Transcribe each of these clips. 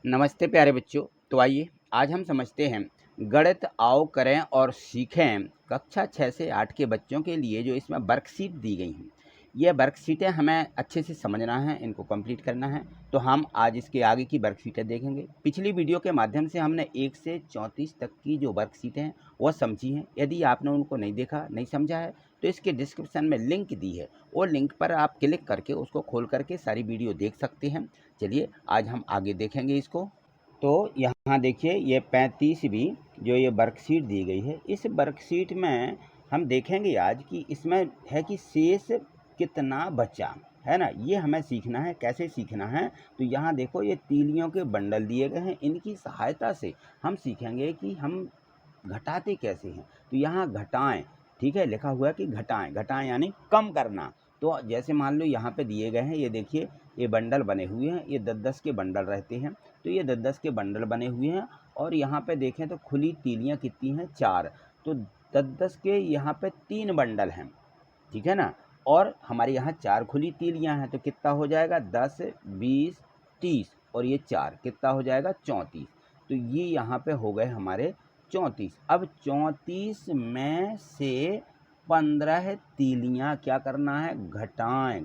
नमस्ते प्यारे बच्चों। तो आइए आज हम समझते हैं गणित आओ करें और सीखें कक्षा 6 से 8 के बच्चों के लिए जो इसमें वर्कशीट दी गई हैं। ये वर्कशीटें हमें अच्छे से समझना है, इनको कंप्लीट करना है। तो हम आज इसके आगे की वर्कशीटें देखेंगे। पिछली वीडियो के माध्यम से हमने 1 से 34 तक की जो वर्कशीटें हैं वो समझी हैं। यदि आपने उनको नहीं देखा, नहीं समझा है तो इसके डिस्क्रिप्शन में लिंक दी है, वो लिंक पर आप क्लिक करके उसको खोल करके सारी वीडियो देख सकते हैं। चलिए आज हम आगे देखेंगे इसको। तो यहाँ देखिए ये 35वीं जो ये वर्कशीट दी गई है, इस वर्कशीट में हम देखेंगे आज कि इसमें है कि शेष कितना बचा है ना। ये हमें सीखना है। कैसे सीखना है? तो यहाँ देखो ये तीलियों के बंडल दिए गए हैं, इनकी सहायता से हम सीखेंगे कि हम घटाते कैसे हैं। तो यहाँ घटाएं, ठीक है, लिखा हुआ है कि घटाएं। घटाएं यानी कम करना। तो जैसे मान लो यहाँ पे दिए गए हैं, ये देखिए ये बंडल बने हुए हैं, ये 10-10 के बंडल रहते हैं। तो ये 10-10 के बंडल बने हुए हैं और यहाँ पे देखें तो खुली तीलियाँ कितनी हैं? 4। तो 10-10 के यहाँ पे 3 बंडल हैं, ठीक है ना। और हमारे यहाँ 4 खुली तीलियाँ हैं, तो कितना हो जाएगा? 10, 20, 30 और ये 4 कितना हो जाएगा? 34। तो ये यहाँ पे हो गए हमारे 34। अब 34 में से 15 तीलियाँ क्या करना है?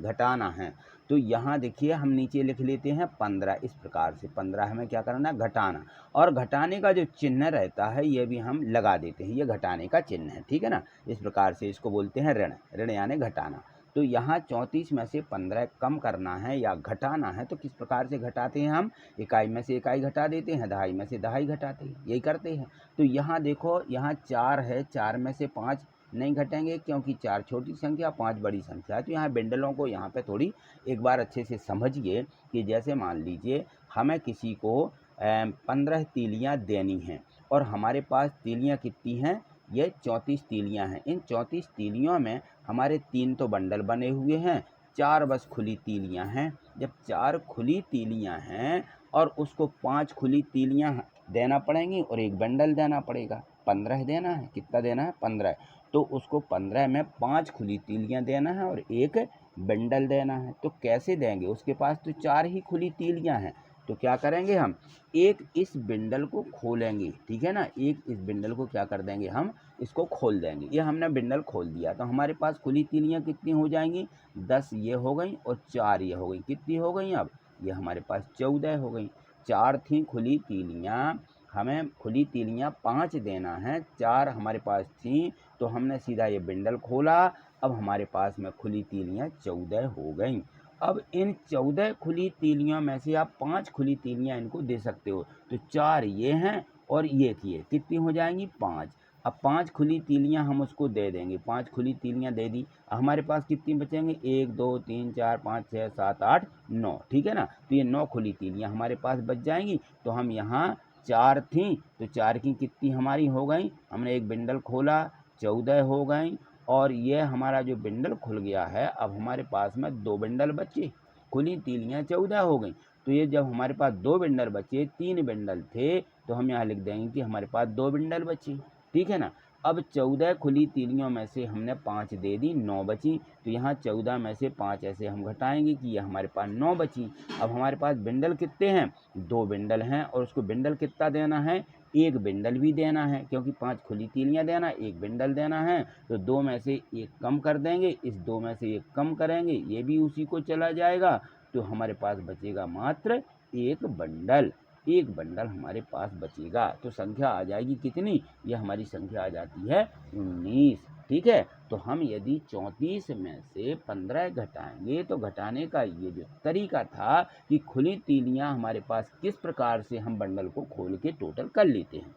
घटाना है। तो यहाँ देखिए हम नीचे लिख लेते हैं 15, इस प्रकार से 15 हमें क्या करना है? घटाना। और घटाने का जो चिन्ह रहता है ये भी हम लगा देते हैं, ये घटाने का चिन्ह है, ठीक है ना। इस प्रकार से इसको बोलते हैं ऋण। ऋण यानी घटाना। तो यहाँ 34 में से 15 कम करना है या घटाना है। तो किस प्रकार से घटाते हैं हम? इकाई में से इकाई घटा देते हैं, दहाई में से दहाई घटाते हैं, यही करते हैं। तो यहाँ देखो यहाँ 4 है, 4 में से 5 नहीं घटेंगे क्योंकि 4 छोटी संख्या, 5 बड़ी संख्या है। तो यहाँ बिंडलों को यहाँ पे थोड़ी एक बार अच्छे से समझिए कि जैसे मान लीजिए हमें किसी को 15 तीलियाँ देनी हैं और हमारे पास तीलियाँ कितनी हैं? ये 34 तीलियाँ हैं। इन 34 तीलियों में हमारे 3 तो बंडल बने हुए हैं, 4 बस खुली तीलियाँ हैं। जब 4 खुली तीलियाँ हैं और उसको 5 खुली तीलियाँ देना पड़ेंगी और एक बंडल देना पड़ेगा। 15 देना है। कितना देना है? 15। तो उसको 15 में 5 खुली तीलियाँ देना है और एक बंडल देना है। तो कैसे देंगे? उसके पास तो 4 ही खुली तीलियाँ हैं। तो क्या करेंगे हम? एक इस बिंडल को खोलेंगे, ठीक है ना। एक इस बिंडल को क्या कर देंगे हम? इसको खोल देंगे। ये हमने बिंडल खोल दिया तो हमारे पास खुली तीलियाँ कितनी हो जाएंगी? 10 ये हो गई और 4 ये हो गई। कितनी हो गई? अब ये हमारे पास 14 हो गई। 4 थी खुली तीलियाँ, हमें खुली तीलियाँ 5 देना है, 4 हमारे पास थी तो हमने सीधा ये बिंडल खोला। अब हमारे पास में खुली तीलियाँ 14 हो गई। अब इन 14 खुली तीलियों में से आप 5 खुली तीलियाँ इनको दे सकते हो। तो 4 ये हैं और ये थी, कितनी हो जाएंगी? 5। अब 5 खुली तीलियाँ हम उसको दे देंगे। 5 खुली तीलियाँ दे दी। हमारे पास कितनी बचेंगे? 1, 2, 3, 4, 5, 6, 7, 8, 9, ठीक है ना। तो ये 9 खुली तीलियाँ हमारे पास बच जाएंगी। तो हम यहाँ 4 थी तो 4 की कितनी हमारी हो गई? हमने एक बिंडल खोला, 14 हो गई। और ये हमारा जो बिंडल खुल गया है, अब हमारे पास में 2 बिंडल बचे। खुली तीलियाँ 14 हो गई। तो ये जब हमारे पास 2 बिंडल बचे, 3 बिंडल थे तो हम यहाँ लिख देंगे कि हमारे पास 2 बिंडल बचे, ठीक है ना। अब 14 खुली तीलियों में से हमने 5 दे दी, 9 बची। तो यहाँ 14 में से 5 ऐसे हम घटाएंगे कि ये हमारे पास 9 बची। अब हमारे पास बिंडल कितने हैं? 2 बिंडल हैं और उसको बिंडल कितना देना है? एक बिंडल भी देना है क्योंकि 5 खुली तीलियाँ देना, एक बिंडल देना है। तो 2 में से 1 कम कर देंगे, इस 2 में से 1 कम करेंगे, ये भी उसी को चला जाएगा। तो हमारे पास बचेगा मात्र एक बंडल। एक बंडल हमारे पास बचेगा। तो संख्या आ जाएगी कितनी? ये हमारी संख्या आ जाती है 19, ठीक है। तो हम यदि 34 में से 15 घटाएंगे तो घटाने का ये जो तरीका था कि खुली तीलियाँ हमारे पास किस प्रकार से हम बंडल को खोल के टोटल कर लेते हैं।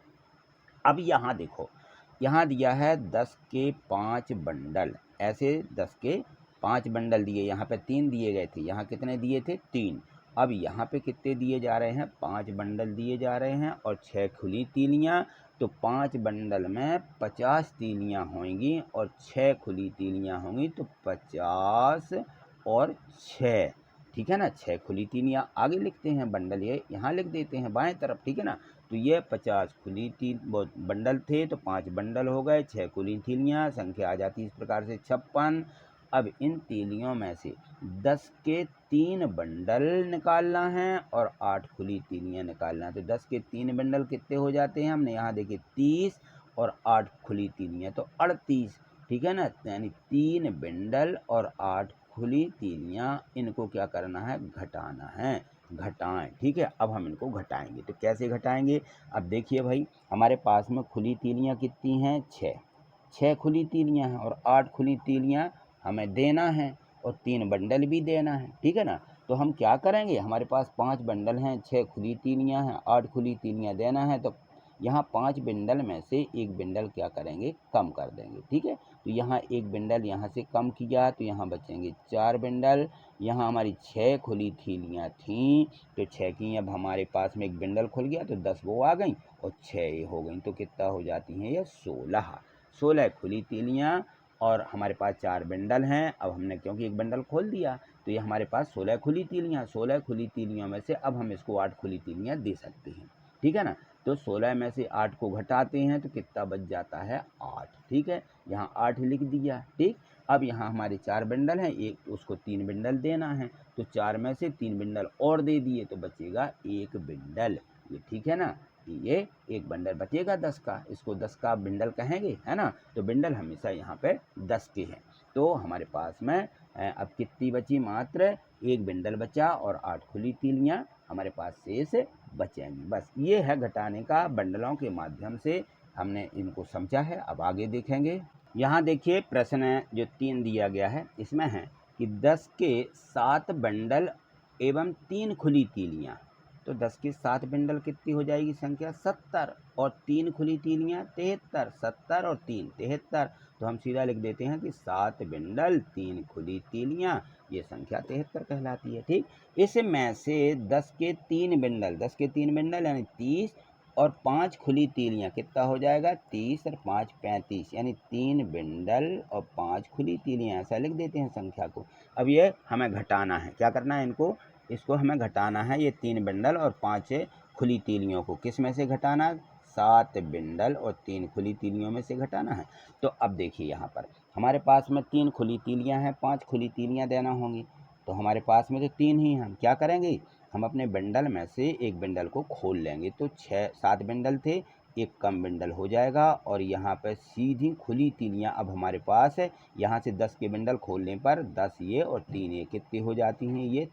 अब यहाँ देखो, यहाँ दिया है 10 के 5 बंडल, ऐसे 10 के 5 बंडल दिए। यहाँ पे 3 दिए गए थे, यहाँ कितने दिए थे? 3। अब यहाँ पे कितने दिए जा रहे हैं? 5 बंडल दिए जा रहे हैं और 6 खुली तीलियाँ। तो 5 बंडल में 50 तीलियाँ होंगी और 6 खुली तीलियाँ होंगी। तो 50 और 6, ठीक है ना। 6 खुली तीलियाँ आगे लिखते हैं, बंडल ये यहाँ लिख देते हैं बाएं तरफ, ठीक है ना। तो ये 50 खुली तीन बंडल थे तो 5 बंडल हो गए, 6 खुली तीलियाँ, संख्या आ जाती है इस प्रकार से 56। अब इन तीलियों में से 10 के 3 बंडल निकालना है और 8 खुली तीलियां निकालना है। तो 10 के 3 बंडल कितने हो जाते हैं? हमने यहाँ देखे 30 और 8 खुली तीलियां तो 38, ठीक है ना। यानी 3 बंडल और 8 खुली तीलियां, इनको क्या करना है? घटाना है, घटाएं। ठीक है, अब हम इनको घटाएंगे। तो कैसे घटाएंगे? अब देखिए भाई, हमारे पास में खुली तीलियां कितनी हैं? 6 खुली तीलियां हैं और 8 खुली तीलियां हमें देना है और 3 बंडल भी देना है, ठीक है ना। तो हम क्या करेंगे? हमारे पास 5 बंडल हैं, 6 खुली तीलियां हैं, 8 खुली तीलियां देना है। तो यहाँ 5 बंडल में से एक बंडल क्या करेंगे? कम कर देंगे, ठीक है। तो यहाँ एक बंडल यहाँ से कम किया तो यहाँ बचेंगे 4 बंडल। यहाँ हमारी 6 खुली तीलियां थीं तो 6 की अब हमारे पास में एक बंडल खुल गया तो 10 वो आ गई और 6 हो गई। तो कितना हो जाती हैं? ये 16 खुली तीलियां और हमारे पास 4 बंडल हैं। अब हमने क्योंकि एक बंडल खोल दिया तो ये हमारे पास 16 खुली तीलियां। 16 खुली तीलियों में से अब हम इसको 8 खुली तीलियां दे सकते हैं, ठीक है ना। तो 16 में से 8 को घटाते हैं तो कितना बच जाता है? 8, ठीक है। यहाँ 8 लिख दिया, ठीक। अब यहाँ हमारे 4 बंडल हैं, एक उसको 3 बंडल देना है तो 4 में से 3 बंडल और दे दिए तो बचेगा 1 बंडल, ये ठीक है ना। ये एक बंडल बचेगा 10 का, इसको 10 का बंडल कहेंगे, है ना। तो बंडल हमेशा यहाँ पे 10 के हैं। तो हमारे पास में अब कितनी बची? मात्र एक बंडल बचा और 8 खुली तीलियां हमारे पास शेष बचेंगी। बस ये है घटाने का, बंडलों के माध्यम से हमने इनको समझा है। अब आगे देखेंगे। यहाँ देखिए प्रश्न जो 3 दिया गया है इसमें है कि 10 के 7 बंडल एवं 3 खुली तीलियां। तो 10 के 7 बंडल कितनी हो जाएगी संख्या? 70 और 3 खुली तीलियां 73। 70 और 3 73। तो हम सीधा लिख देते हैं कि 7 बंडल 3 खुली तीलियां, ये संख्या 73 कहलाती है, ठीक। इसमें से 10 के 3 बंडल यानी 30 और 5 खुली तीलियां कितना हो जाएगा? 30 और 5 35, यानी 3 बंडल और 5 खुली तीलियां, ऐसा लिख देते हैं संख्या को। अब ये हमें घटाना है, क्या करना है? इसको हमें घटाना है, ये 3 बंडल और 5 खुली तीलियों को किस में से घटाना? 7 बंडल और 3 खुली तीलियों में से घटाना है। तो अब देखिए यहाँ पर हमारे पास में 3 खुली तीलियां हैं, 5 खुली तीलियां देना होंगी। तो हमारे पास में तो 3 ही हैं, हम क्या करेंगे? हम अपने बंडल में से एक बंडल को खोल लेंगे। तो 7 बंडल थे, एक कम बंडल हो जाएगा और यहाँ पर सीधी खुली तीलियां अब हमारे पास है। यहाँ से 10 के बंडल खोलने पर 10 ये और 3 ये कितनी हो जाती हैं? ये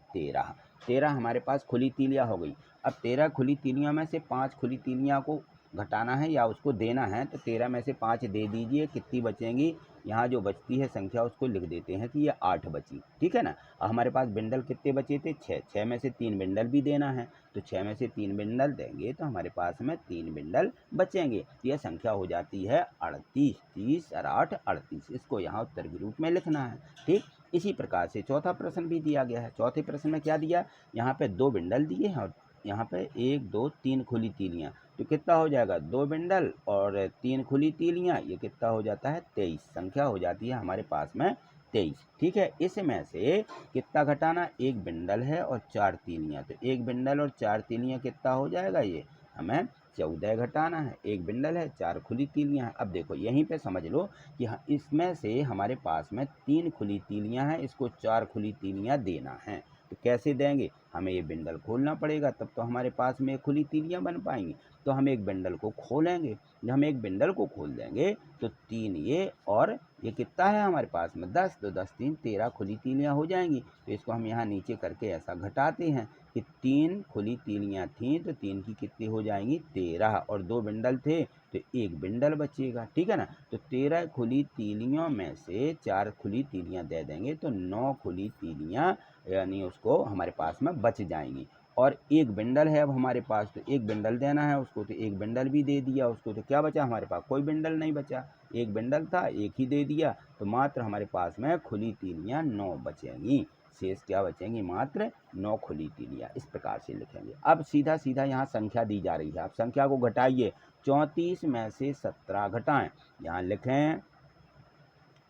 13 हमारे पास खुली तीलियां हो गई। अब 13 खुली तीलियों में से 5 खुली तीलियां को घटाना है या उसको देना है तो 13 में से 5 दे दीजिए, कितनी बचेंगी? यहाँ जो बचती है संख्या उसको लिख देते हैं कि ये 8 बची, ठीक है ना। और हमारे पास बंडल कितने बचे थे? 6 में से 3 बंडल भी देना है तो 6 में से 3 बंडल देंगे तो हमारे पास में 3 बंडल बचेंगे। यह संख्या हो जाती है 38। 30 और 8 38, इसको यहाँ उत्तर के रूप में लिखना है, ठीक। इसी प्रकार से चौथा प्रश्न भी दिया गया है। चौथे प्रश्न में क्या दिया? यहाँ पे 2 बंडल दिए हैं और यहाँ पे 1 2 3 खुली तीलियां। तो कितना हो जाएगा? 2 बंडल और 3 खुली तीलियां, ये कितना हो जाता है? 23। संख्या हो जाती है हमारे पास में 23, ठीक है। इसमें से कितना घटाना? एक बंडल है और 4 तीलियां, तो एक बंडल और 4 तीलियां कितना हो जाएगा? ये हमें 14 घटाना है। एक बंडल है, 4 खुली तीलियां हैं। अब देखो यहीं पे समझ लो कि इसमें से हमारे पास में 3 खुली तीलियां हैं, इसको 4 खुली तीलियां देना है। तो कैसे देंगे? हमें ये बंडल खोलना पड़ेगा, तब तो हमारे पास में खुली तीलियां बन पाएंगी। तो हम एक बंडल को खोलेंगे, जब हम एक बंडल को खोल देंगे तो 3 ये और ये कितना है हमारे पास में? 10। तो 10 3 13 खुली तीलियां हो जाएंगी। तो इसको हम यहाँ नीचे करके ऐसा घटाते हैं कि 3 खुली तीलियां थीं तो 3 की कितनी हो जाएंगी? 13 और 2 बंडल थे तो एक बंडल बचेगा, ठीक है ना। तो 13 खुली तीलियों में से 4 खुली तीलियां दे देंगे तो 9 खुली तीलियां यानी उसको हमारे पास में बच जाएंगी। और एक बंडल है अब हमारे पास, तो एक बंडल देना है उसको, तो एक बंडल भी दे दिया उसको। तो क्या बचा हमारे पास? कोई बंडल नहीं बचा। एक बंडल था, एक ही दे दिया, तो मात्र हमारे पास में खुली तीलियां 9 बचेंगी। शेष क्या बचेंगी? मात्र 9 खुली तीलियां। इस प्रकार से लिखेंगे। अब सीधा सीधा यहाँ संख्या दी जा रही है, आप संख्या को घटाइए। 34 में से 17 घटाएं, यहाँ लिखें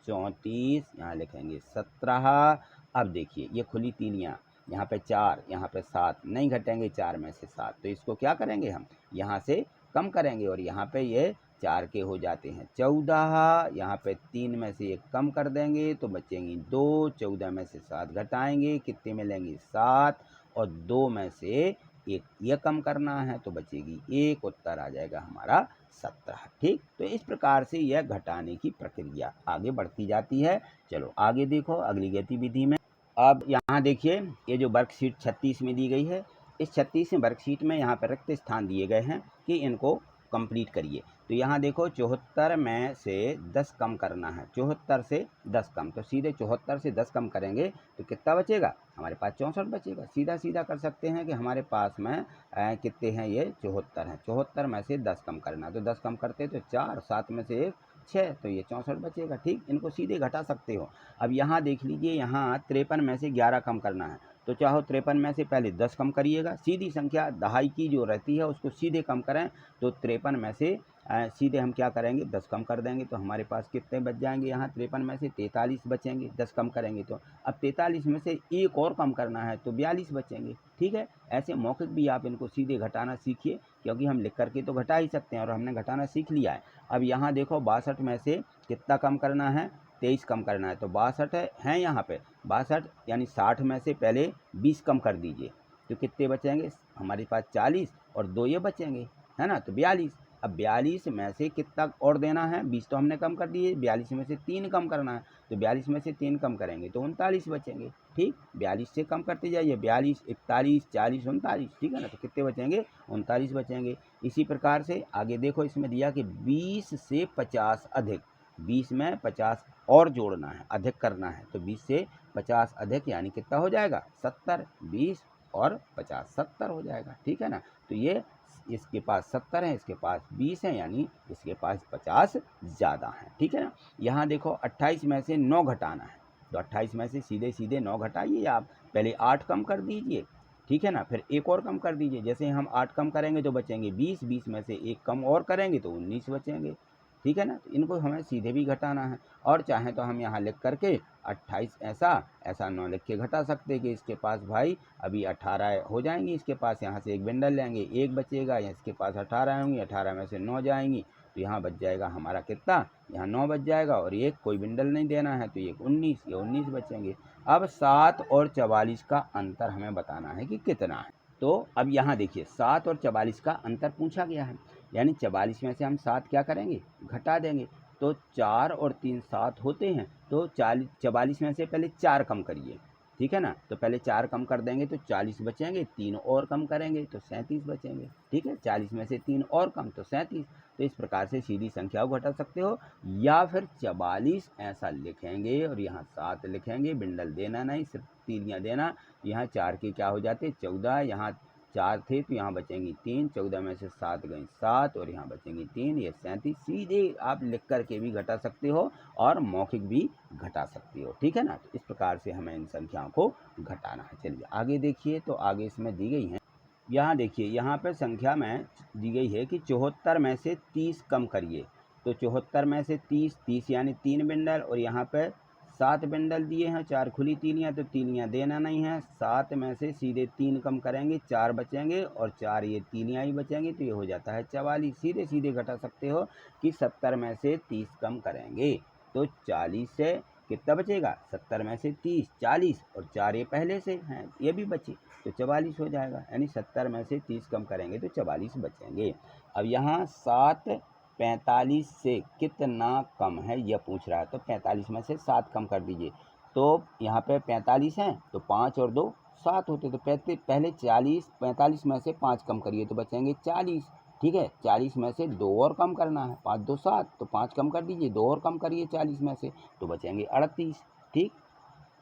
34, यहाँ लिखेंगे 17। अब देखिए ये खुली तीलियां, यहाँ पे 4, यहाँ पे 7, नहीं घटेंगे 4 में से 7, तो इसको क्या करेंगे? हम यहाँ से कम करेंगे और यहाँ पे ये 4 के हो जाते हैं 14, यहाँ पे 3 में से 1 कम कर देंगे तो बचेंगी 2, 14 में से 7 घटाएंगे कितने मिलेंगे 7, और 2 में से 1 ये कम करना है तो बचेगी 1, उत्तर आ जाएगा हमारा 17। ठीक, तो इस प्रकार से यह घटाने की प्रक्रिया आगे बढ़ती जाती है। चलो आगे देखो अगली गतिविधि में। अब यहाँ देखिए ये जो वर्कशीट 36 में दी गई है, इस 36वें वर्कशीट में यहाँ पर रिक्त स्थान दिए गए हैं कि इनको कंप्लीट करिए। तो यहाँ देखो 74 में से 10 कम करना है, 74 से 10 कम, तो सीधे 74 से 10 कम करेंगे तो कितना बचेगा, हमारे पास 64 बचेगा। सीधा सीधा कर सकते हैं कि हमारे पास में कितने हैं, ये 74 हैं, 74 में से 10 कम करना, तो 10 कम करते तो 4, 7 में से 1 6, तो ये 64 बचेगा। ठीक, इनको सीधे घटा सकते हो। अब यहाँ देख लीजिए, यहाँ 53 में से 11 कम करना है, तो चाहो 53 में से पहले 10 कम करिएगा, सीधी संख्या दहाई की जो रहती है उसको सीधे कम करें, तो 53 में से सीधे हम क्या करेंगे 10 कम कर देंगे, तो हमारे पास कितने बच जाएंगे, यहाँ 53 में से 43 बचेंगे, 10 कम करेंगे तो। अब 43 में से 1 और कम करना है तो 42 बचेंगे। ठीक है, ऐसे मौखिक भी आप इनको सीधे घटाना सीखिए, क्योंकि हम लिख करके तो घटा ही सकते हैं और हमने घटाना सीख लिया है। अब यहाँ देखो 62 में से कितना कम करना है, 23 कम करना है, तो 62 है यहाँ पे 62, यानी 60 में से पहले 20 कम कर दीजिए, तो कितने बचेंगे हमारे पास 40, और 2 ये बचेंगे, है ना, तो 42। अब 42 में से कितना और देना है, 20 तो हमने कम कर दिए, 42 में से 3 कम करना है, तो 42 में से 3 कम करेंगे तो 39 बचेंगे। ठीक, 42 से कम करते जाइए, 42, 41, 40, 39, ठीक है ना, तो कितने बचेंगे, 39 बचेंगे। इसी प्रकार से आगे देखो, इसमें दिया कि 20 से 50 अधिक, 20 में 50 और जोड़ना है, अधिक करना है, तो 20 से 50 अधिक यानी कितना हो जाएगा 70, 20 और 50 70 हो जाएगा। ठीक है ना, तो ये इसके पास 70 है, इसके पास 20 है, यानी इसके पास 50 ज़्यादा है। ठीक है ना, यहाँ देखो 28 में से 9 घटाना है, तो 28 में से सीधे सीधे 9 घटाइए आप, पहले 8 कम कर दीजिए, ठीक है ना, फिर 1 और कम कर दीजिए, जैसे हम 8 कम करेंगे तो बचेंगे 20, 20 में से 1 कम और करेंगे तो 19 बचेंगे। ठीक है ना, तो इनको हमें सीधे भी घटाना है, और चाहे तो हम यहाँ लिख करके 28 ऐसा 9 लिख के घटा सकते हैं कि इसके पास भाई अभी 18 हो जाएंगी, इसके पास यहाँ से एक बिंडल लेंगे, 1 बचेगा, इसके पास 18 होंगी, 18 में से 9 जाएंगी, तो यहाँ बच जाएगा हमारा कितना, यहाँ 9 बच जाएगा, और एक कोई बिंडल नहीं देना है तो ये 19, ये 19 बचेंगे। अब 7 और 44 का अंतर हमें बताना है कि कितना है। तो अब यहाँ देखिए 7 और 44 का अंतर पूछा गया है, यानी 44 में से हम 7 क्या करेंगे, घटा देंगे, तो 4 और 3 7 होते हैं, तो 44 में से पहले 4 कम करिए, ठीक है ना, तो पहले 4 कम कर देंगे तो 40 बचेंगे, 3 और कम करेंगे तो 37 बचेंगे। ठीक है, 40 में से 3 और कम तो 37। तो इस प्रकार से सीधी संख्या को घटा सकते हो, या फिर 44 ऐसा लिखेंगे और यहाँ 7 लिखेंगे, बिंडल देना नहीं, सिर्फ तीलियाँ देना, यहाँ 4 के क्या हो जाते 14, यहाँ 4 थे तो यहाँ बचेंगी 3, 14 में से 7 गई 7, और यहाँ बचेंगी 3, ये 37। सीधे आप लिख करके भी घटा सकते हो और मौखिक भी घटा सकते हो। ठीक है ना, तो इस प्रकार से हमें इन संख्याओं को घटाना है। चलिए आगे देखिए, तो आगे इसमें दी गई हैं, यहाँ देखिए, यहाँ पर संख्या में दी गई है कि 74 में से 30 कम करिए, तो 74 में से 30 यानी 3 बिंडल, और यहाँ पर 7 बिंडल दिए हैं, 4 खुली तीलियाँ, तो तीलियाँ देना नहीं है, 7 में से सीधे 3 कम करेंगे, 4 बचेंगे, और 4 ये तीलियाँ ही बचेंगी, तो ये हो जाता है 44। सीधे सीधे घटा सकते हो कि 70 में से 30 कम करेंगे तो 40 से कितना बचेगा, 70 में से 30 40, और 4 ये पहले से हैं ये भी बचे, तो 44 हो जाएगा, यानी 70 में से 30 कम करेंगे तो 44 बचेंगे। अब यहाँ 7 45 से कितना कम है यह पूछ रहा है, तो 45 में से 7 कम कर दीजिए, तो यहाँ पे 45 हैं तो 5 और 2 7 होते, तो पहले 45 में से 5 कम करिए तो बचेंगे 40। ठीक है, 40 में से 2 और कम करना है, 5 2 7, तो 5 कम कर दीजिए, 2 और कम करिए 40 में से तो बचेंगे 38। ठीक,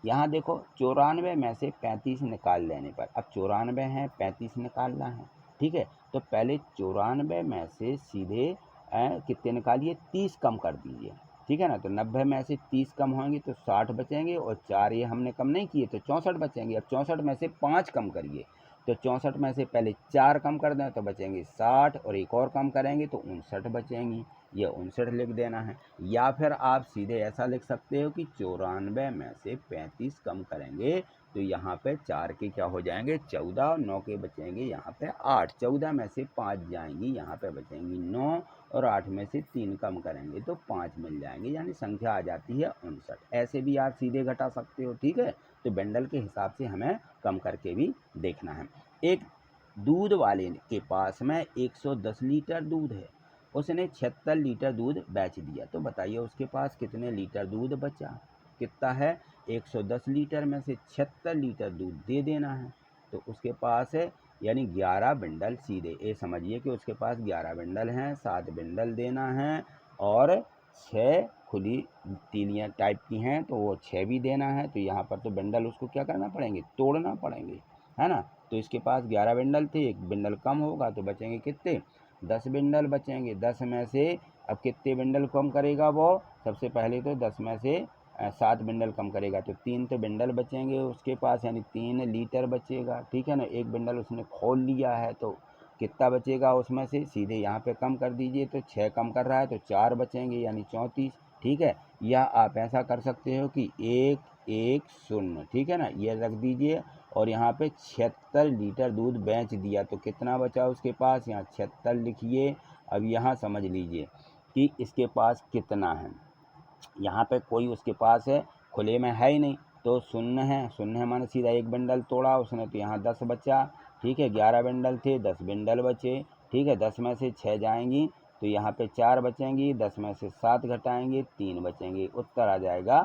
यहाँ देखो 94 में से 35 निकाल लेने पर, अब 94 है 35 निकालना है, ठीक है, तो पहले 94 में से सीधे कितने निकालिए 30 कम कर दीजिए, ठीक है ना, तो 90 में से 30 कम होंगे तो 60 बचेंगे, और 4 ये हमने कम नहीं किए तो 64 बचेंगे। अब 64 में से 5 कम करिए, तो 64 में से पहले 4 कम कर दें तो बचेंगे 60, और एक और कम करेंगे तो 59 बचेंगी, ये 59 लिख देना है। या फिर आप सीधे ऐसा लिख सकते हो कि 94 में से 35 कम करेंगे तो यहाँ पे 4 के क्या हो जाएंगे 14 और 9 के बचेंगे यहाँ पे 8। 14 में से 5 जाएंगी, यहाँ पे बचेंगी 9 और 8 में से 3 कम करेंगे तो 5 मिल जाएंगे, यानी संख्या आ जाती है 59। ऐसे भी आप सीधे घटा सकते हो, ठीक है। तो बंडल के हिसाब से हमें कम करके भी देखना है। एक दूध वाले के पास में 110 लीटर दूध है, उसने 76 लीटर दूध बेच दिया, तो बताइए उसके पास कितने लीटर दूध बचा। कितना है 110 लीटर में से 76 लीटर दूध दे देना है, तो उसके पास है यानी 11 बंडल। सीधे ये समझिए कि उसके पास 11 बंडल हैं, 7 बंडल देना है और 6 खुली तीलियाँ टाइप की हैं तो वो 6 भी देना है। तो यहाँ पर तो बंडल उसको क्या करना पड़ेंगे, तोड़ना पड़ेंगे, है ना। तो इसके पास 11 बंडल थे, एक बंडल कम होगा तो बचेंगे कितने 10 बंडल बचेंगे। 10 में से अब कितने बंडल कम करेगा वो, सबसे पहले तो 10 में से 7 बंडल कम करेगा तो 3 तो बंडल बचेंगे उसके पास, यानी 3 लीटर बचेगा, ठीक है ना। एक बंडल उसने खोल लिया है तो कितना बचेगा उसमें से, सीधे यहाँ पे कम कर दीजिए तो 6 कम कर रहा है तो 4 बचेंगे यानी 34, ठीक है। या आप ऐसा कर सकते हो कि 1 1 0, ठीक है ना, ये रख दीजिए और यहाँ पे 76 लीटर दूध बेच दिया तो कितना बचा उसके पास, यहाँ 76 लिखिए। अब यहाँ समझ लीजिए कि इसके पास कितना है, यहाँ पे कोई उसके पास है खुले में है ही नहीं तो शून्य है। शून्य है माने सीधा एक बंडल तोड़ा उसने तो यहाँ 10 बचा, ठीक है। 11 बंडल थे 10 बंडल बचे, ठीक है। 10 में से 6 जाएंगी तो यहाँ पे 4 बचेंगी, 10 में से 7 घटाएंगे 3 बचेंगे, उत्तर आ जाएगा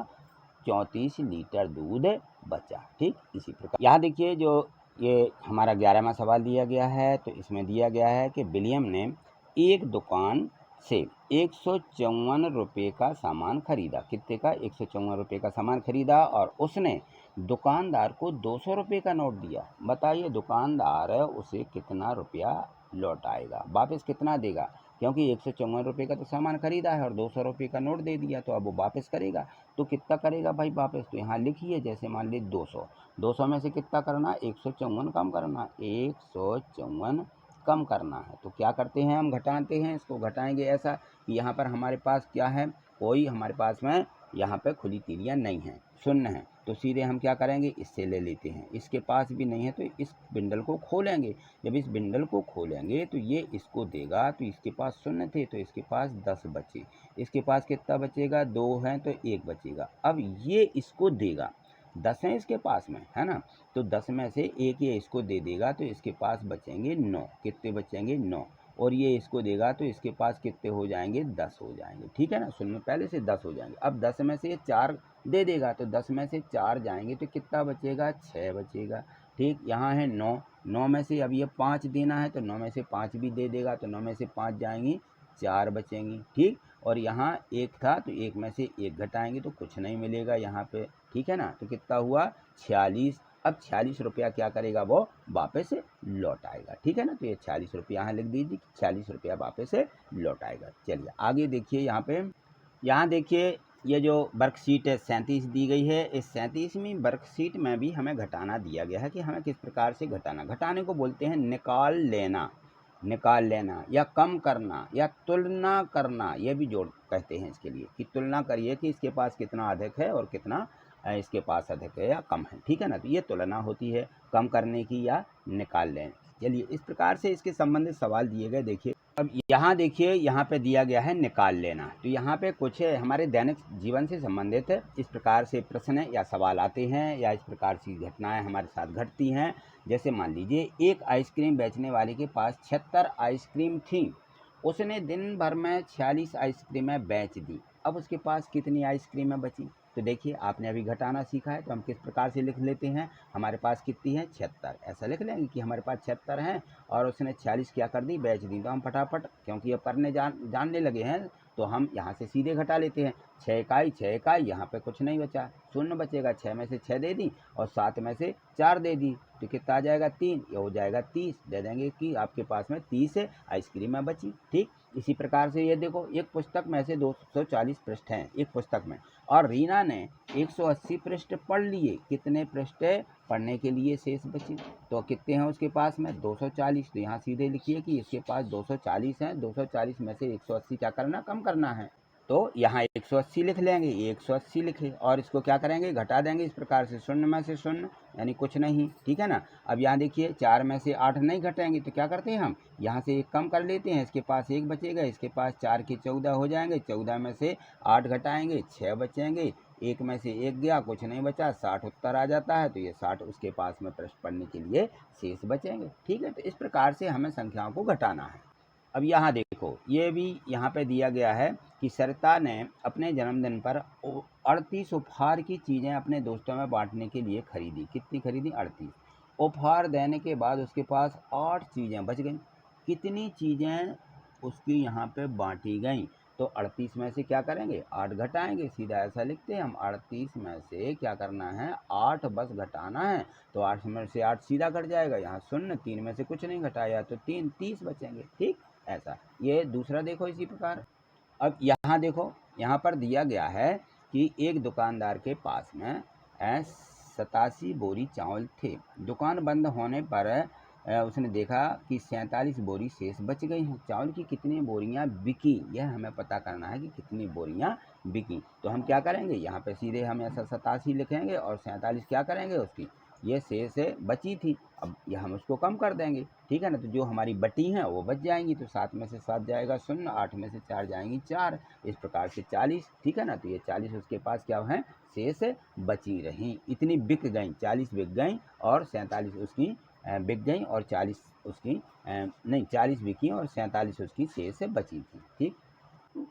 34 लीटर दूध बचा, ठीक। इसी प्रकार यहाँ देखिए जो ये हमारा 11वां सवाल दिया गया है तो इसमें दिया गया है कि विलियम ने एक दुकान से 154 रुपये का सामान खरीदा। कितने का, 154 रुपये का सामान खरीदा और उसने दुकानदार को 200 रुपये का नोट दिया। बताइए दुकानदार उसे कितना रुपया लौटाएगा, वापस कितना देगा, क्योंकि 154 रुपये का तो सामान खरीदा है और 200 रुपये का नोट दे दिया तो अब वो वापस करेगा तो कितना करेगा भाई वापस। तो यहाँ लिखिए जैसे मान लीजिए 200 में से कितना करना, 154 कम करना, 154 कम करना है। तो क्या करते हैं हम, घटाते हैं, इसको घटाएंगे ऐसा कि यहाँ पर हमारे पास क्या है, कोई हमारे पास में यहाँ पे खुली तीलियाँ नहीं हैं, शून्य है, तो सीधे हम क्या करेंगे इससे ले लेते हैं। इसके पास भी नहीं है तो इस बिंडल को खोलेंगे, जब इस बिंडल को खोलेंगे तो ये इसको देगा, तो इसके पास शून्य थे तो इसके पास 10 बचे, इसके पास कितना बचेगा 2 हैं तो 1 बचेगा। अब ये इसको देगा, 10 हैं इसके पास में, है ना, तो 10 में से 1 ये इसको दे देगा तो इसके पास बचेंगे 9। कितने बचेंगे 9, और ये इसको देगा तो इसके पास कितने हो जाएंगे 10 हो जाएंगे, ठीक है ना। शून्य पहले से 10 हो जाएंगे। अब 10 में से 4 दे देगा तो 10 में से 4 जाएंगे तो कितना बचेगा 6 बचेगा, ठीक। यहाँ है 9 में से अब ये 5 देना है तो 9 में से 5 भी दे देगा तो 9 में से 5 जाएंगी 4 बचेंगी, ठीक। और यहाँ 1 था तो 1 में से 1 घटाएंगे तो कुछ नहीं मिलेगा यहाँ पे, ठीक है ना। तो कितना हुआ 46। अब 46 रुपया क्या करेगा वो वापस लौट आएगा, ठीक है ना। तो ये 46 रुपया यहाँ लिख दीजिए, 46 रुपया वापस लौट आएगा। चलिए आगे देखिए यहाँ पे, यहाँ देखिए ये जो वर्कशीट है 37 दी गई है, इस 37वीं वर्कशीट में भी हमें घटाना दिया गया है कि हमें किस प्रकार से घटाना। घटाने को बोलते हैं निकाल लेना, निकाल लेना या कम करना या तुलना करना, यह भी जोड़ कहते हैं इसके लिए कि तुलना करिए कि इसके पास कितना अधिक है और कितना इसके पास अधिक है या कम है, ठीक है ना। तो ये तुलना होती है कम करने की या निकाल लेने की। चलिए इस प्रकार से इसके संबंधित सवाल दिए गए। देखिए अब यहाँ देखिए यहाँ पे दिया गया है निकाल लेना, तो यहाँ पे कुछ हमारे दैनिक जीवन से संबंधित इस प्रकार से प्रश्न या सवाल आते हैं या इस प्रकार की घटनाएं हमारे साथ घटती हैं। जैसे मान लीजिए एक आइसक्रीम बेचने वाले के पास 76 आइसक्रीम थी, उसने दिन भर में 46 आइसक्रीमें बेच दी। अब उसके पास कितनी आइसक्रीमें बची। तो देखिए आपने अभी घटाना सीखा है तो हम किस प्रकार से लिख लेते हैं, हमारे पास कितनी है 76, ऐसा लिख लेंगे कि हमारे पास 76 हैं और उसने 46 क्या कर दी बेच दी। तो हम फटाफट क्योंकि अब पढ़ने जानने लगे हैं तो हम यहाँ से सीधे घटा लेते हैं। 6 इकाई यहाँ पे कुछ नहीं बचा, शून्य बचेगा, 6 में से 6 दे दी और 7 में से 4 दे दी तो कितना आ जाएगा 3, ये हो जाएगा 30। दे देंगे कि आपके पास में 30 आइसक्रीमें बची, ठीक। इसी प्रकार से ये देखो एक पुस्तक में से 240 पृष्ठ हैं एक पुस्तक में और रीना ने 180 पृष्ठ पढ़ लिए, कितने पृष्ठ पढ़ने के लिए शेष बचे। तो कितने हैं उसके पास में 240, तो यहाँ सीधे लिखिए कि इसके पास 240 हैं, 240 में से 180 क्या करना कम करना है, तो यहाँ 180 लिख लेंगे, 180 लिखे और इसको क्या करेंगे, घटा देंगे इस प्रकार से, शून्य में से शून्य यानी कुछ नहीं, ठीक है ना। अब यहाँ देखिए 4 में से 8 नहीं घटेंगे तो क्या करते हैं हम यहाँ से एक कम कर लेते हैं, इसके पास एक बचेगा, इसके पास 4 के 14 हो जाएंगे, 14 में से 8 घटाएंगे 6 बचेंगे, एक में से एक गया कुछ नहीं बचा, 60 उत्तर आ जाता है, तो ये 60 उसके पास में प्रश्न पढ़ने के लिए शेष बचेंगे, ठीक है। तो इस प्रकार से हमें संख्याओं को घटाना है। अब यहाँ देखो ये भी यहाँ पे दिया गया है कि सरिता ने अपने जन्मदिन पर 38 उपहार की चीज़ें अपने दोस्तों में बांटने के लिए खरीदी। कितनी खरीदी? 38। उपहार देने के बाद उसके पास 8 चीज़ें बच गईं। कितनी चीज़ें उसकी यहाँ पे बांटी गईं? तो 38 में से क्या करेंगे, 8 घटाएंगे, सीधा ऐसा लिखते हैं हम। 38 में से क्या करना है, 8 बस घटाना है, तो 8 में से 8 सीधा घट जाएगा, यहाँ शून्य, 3 में से कुछ नहीं घटाया तो 3, 30 बचेंगे, ठीक। ऐसा ये दूसरा देखो इसी प्रकार। अब यहाँ देखो यहाँ पर दिया गया है कि एक दुकानदार के पास में 87 बोरी चावल थे। दुकान बंद होने पर उसने देखा कि 47 बोरी शेष बच गई हैं। चावल की कितनी बोरियां बिकी, यह हमें पता करना है कि कितनी बोरियां बिकी। तो हम क्या करेंगे, यहाँ पे सीधे हम ऐसा 87 लिखेंगे और 47 क्या करेंगे, उसकी ये शेष बची थी, अब यह हम उसको कम कर देंगे, ठीक है ना। तो जो हमारी बटी हैं वो बच जाएंगी, तो 7 में से 7 जाएगा शून्य, 8 में से 4 जाएंगी 4, इस प्रकार से 40, ठीक है ना। तो ये 40 उसके पास क्या हैं, शेष बची रही, इतनी बिक गई, 40 बिक गई और 47 उसकी बिक गई और 40 उसकी नहीं 40 बिकी और 47 उसकी शेष बची थी, ठीक।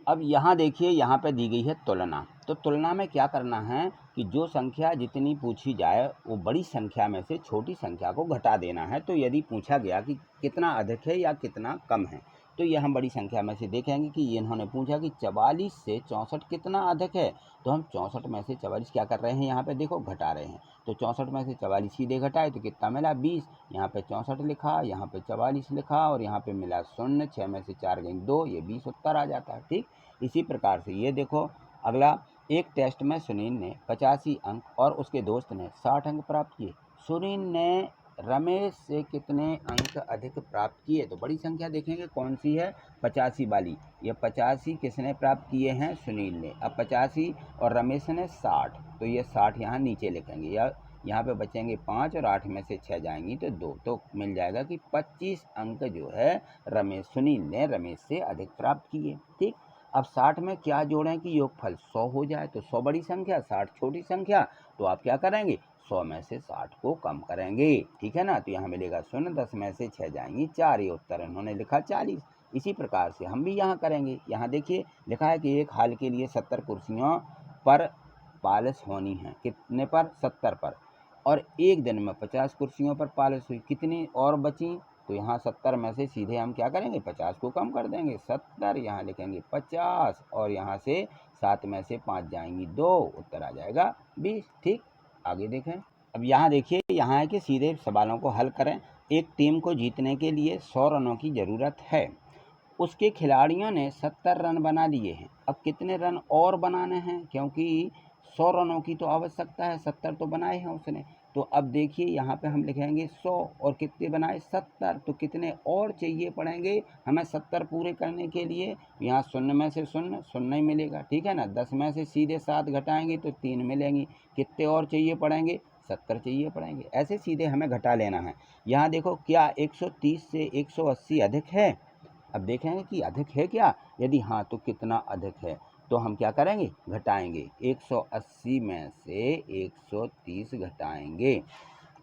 अब यहाँ देखिए यहाँ पे दी गई है तुलना। तो तुलना में क्या करना है कि जो संख्या जितनी पूछी जाए वो बड़ी संख्या में से छोटी संख्या को घटा देना है। तो यदि पूछा गया कि कितना अधिक है या कितना कम है, तो ये हम बड़ी संख्या में से देखेंगे कि ये इन्होंने पूछा कि 44 से 64 कितना अधिक है, तो हम 64 में से 44 क्या कर रहे हैं, यहाँ पे देखो घटा रहे हैं। तो 64 में से 44 सीधे घटाए तो कितना मिला, 20। यहाँ पे 64 लिखा, यहाँ पे 44 लिखा और यहाँ पे मिला शून्य, 6 में से 4 गई 2, ये 20 उत्तर आ जाता है, ठीक। इसी प्रकार से ये देखो अगला, एक टेस्ट में सुनील ने 85 अंक और उसके दोस्त ने 60 अंक प्राप्त किए। सुनील ने रमेश से कितने अंक अधिक प्राप्त किए? तो बड़ी संख्या देखेंगे कौन सी है, 85 वाली। ये 85 किसने प्राप्त किए हैं, सुनील ने। अब 85 और रमेश ने 60, तो ये 60 यहाँ नीचे लिखेंगे, या यहाँ पे बचेंगे 5 और 8 में से 6 जाएंगी तो 2, तो मिल जाएगा कि 25 अंक जो है सुनील ने रमेश से अधिक प्राप्त किए, ठीक। अब 60 में क्या जोड़ें कि योगफल 100 हो जाए, तो 100 बड़ी संख्या 60 छोटी संख्या, तो आप क्या करेंगे, 100 में से 60 को कम करेंगे, ठीक है ना। तो यहाँ मिलेगा शून्य, 10 में से 6 जाएंगी 4, ये उत्तर इन्होंने लिखा 40। इसी प्रकार से हम भी यहाँ करेंगे। यहाँ देखिए लिखा है कि एक हाल के लिए 70 कुर्सियों पर पालिश होनी है, कितने पर, 70 पर, और एक दिन में 50 कुर्सियों पर पालिश हुई, कितनी और बची, तो यहाँ 70 में से सीधे हम क्या करेंगे, 50 को कम कर देंगे, 70 यहाँ लिखेंगे 50 और यहाँ से 7 में से 5 जाएंगी 2, उत्तर आ जाएगा 20, ठीक। आगे देखें। अब यहाँ देखिए यहाँ है कि सीधे सवालों को हल करें। एक टीम को जीतने के लिए 100 रनों की ज़रूरत है, उसके खिलाड़ियों ने 70 रन बना लिए हैं। अब कितने रन और बनाने हैं, क्योंकि 100 रनों की तो आवश्यकता है, 70 तो बनाए हैं उसने। तो अब देखिए यहाँ पे हम लिखेंगे 100 और कितने बनाए, 70, तो कितने और चाहिए पड़ेंगे हमें 70 पूरे करने के लिए। यहाँ शून्य में से शून्य, शून्य ही मिलेगा, ठीक है ना। 10 में से सीधे 7 घटाएंगे तो 3 मिलेंगी, कितने और चाहिए पड़ेंगे, 70 चाहिए पड़ेंगे। ऐसे सीधे हमें घटा लेना है। यहाँ देखो क्या 130 से 180 अधिक है, अब देखेंगे कि अधिक है क्या, यदि हाँ तो कितना अधिक है, तो हम क्या करेंगे, घटाएंगे, 180 में से 130 घटाएंगे,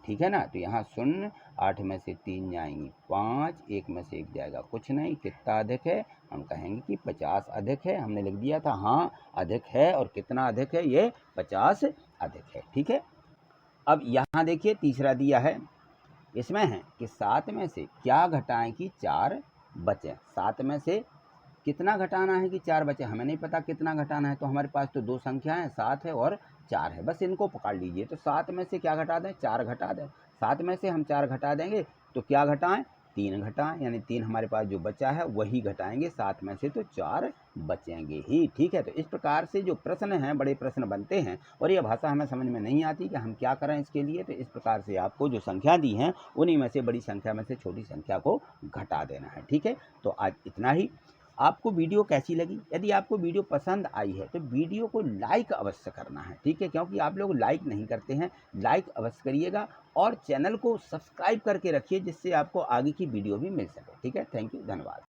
ठीक है ना। तो यहाँ शून्य, 8 में से 3 जाएंगी 5, 1 में से 1 जाएगा कुछ नहीं, कितना अधिक है, हम कहेंगे कि 50 अधिक है। हमने लिख दिया था हाँ अधिक है, और कितना अधिक है, ये 50 अधिक है, ठीक है। अब यहाँ देखिए तीसरा दिया है, इसमें है कि 7 में से क्या घटाएं कि 4 बचे। 7 में से कितना घटाना है कि 4 बचे, हमें नहीं पता कितना घटाना है, तो हमारे पास तो 2 संख्या है, 7 है और 4 है, बस इनको पकड़ लीजिए। तो 7 में से क्या घटा दें, 4 घटा दें। 7 में से हम 4 घटा देंगे तो क्या घटाएं, 3 घटाएं, यानी 3 हमारे पास जो बचा है वही घटाएंगे, 7 में से तो 4 बचेंगे ही, ठीक है। तो इस प्रकार से जो प्रश्न हैं बड़े प्रश्न बनते हैं, और ये भाषा हमें समझ में नहीं आती कि हम क्या करें इसके लिए। तो इस प्रकार से आपको जो संख्या दी हैं उन्हीं में से बड़ी संख्या में से छोटी संख्या को घटा देना है, ठीक है। तो आज इतना ही। आपको वीडियो कैसी लगी? यदि आपको वीडियो पसंद आई है तो वीडियो को लाइक अवश्य करना है, ठीक है? क्योंकि आप लोग लाइक नहीं करते हैं, लाइक अवश्य करिएगा और चैनल को सब्सक्राइब करके रखिए जिससे आपको आगे की वीडियो भी मिल सके, ठीक है? थैंक यू, धन्यवाद।